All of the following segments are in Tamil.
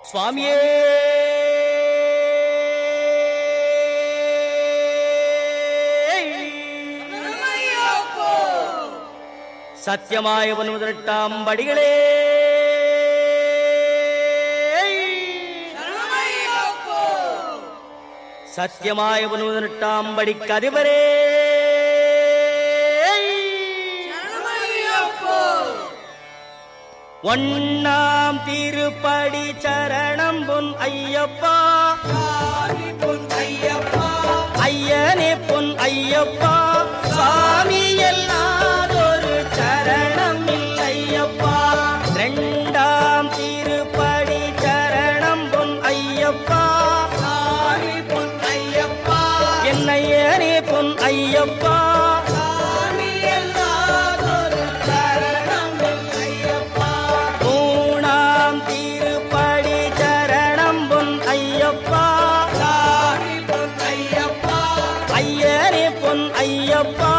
சுவாமியே சத்தியமாய 18 படிகளே சத்தியமாய 18 படிக்கு அதிபரே ஒன்னாம் திருப்படி சரணம் பொன் ஐயப்பா ஐயனே பொன் ஐயப்பா சாமி எல்லாதொரு சரணம் இல்லையப்பா இரண்டாம் திருப்படி சரணம் பொன் ஐயப்பா என்னையனே பொன் ஐயப்பா ஐயனே பொன் ஐயப்பா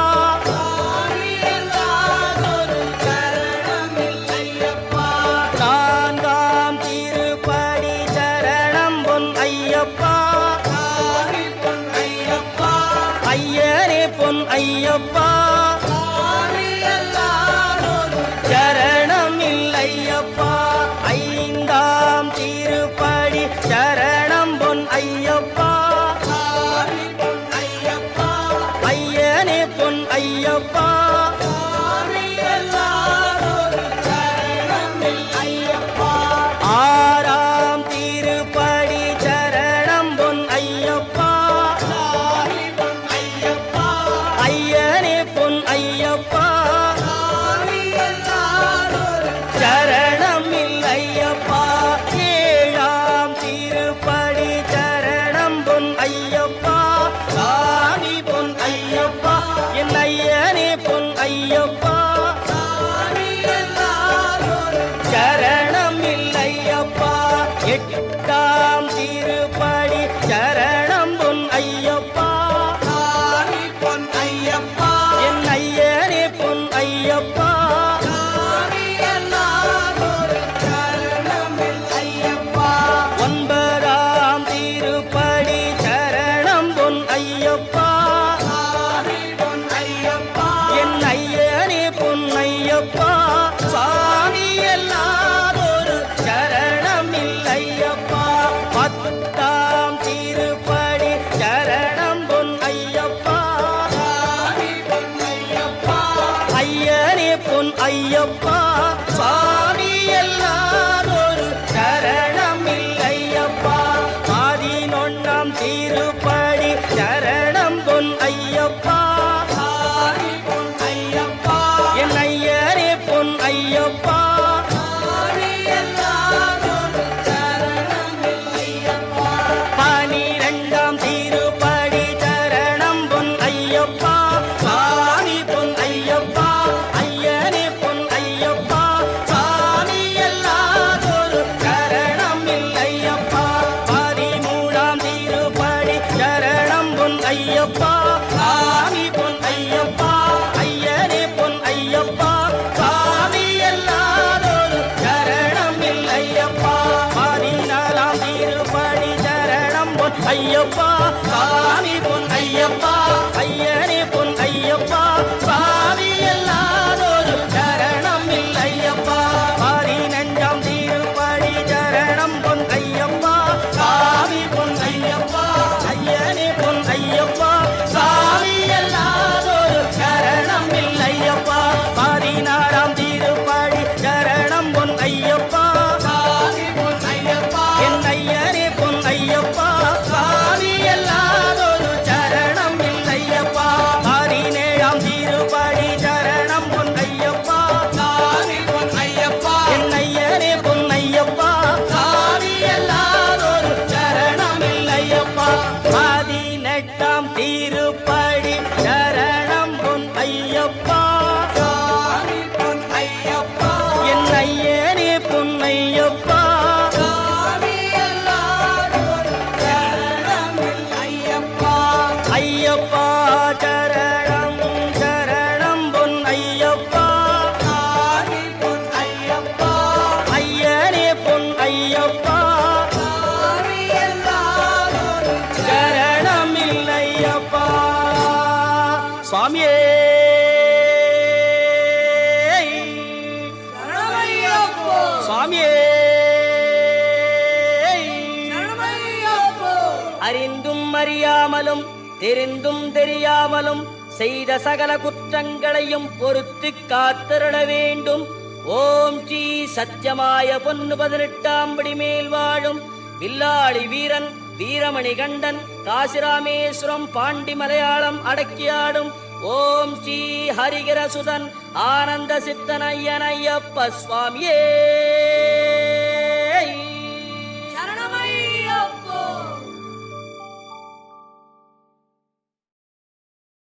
தெரியாமலும் தெரிந்தும் தெரியாமலும் செய்த சகல குற்றங்களையும் பொறுத்து காத்திருட வேண்டும். ஓம் ஸ்ரீ சத்தியமாய பொன்னு 18ஆம் படி மேல் வாழும் வில்லாளி வீரன் வீரமணி கண்டன் காசிராமேஸ்வரம் பாண்டி மலையாளம் அடக்கியாடும் ஓம் ஸ்ரீ ஹரிகரசுதன் ஆனந்த சித்தனையனையப்ப சுவாமியே.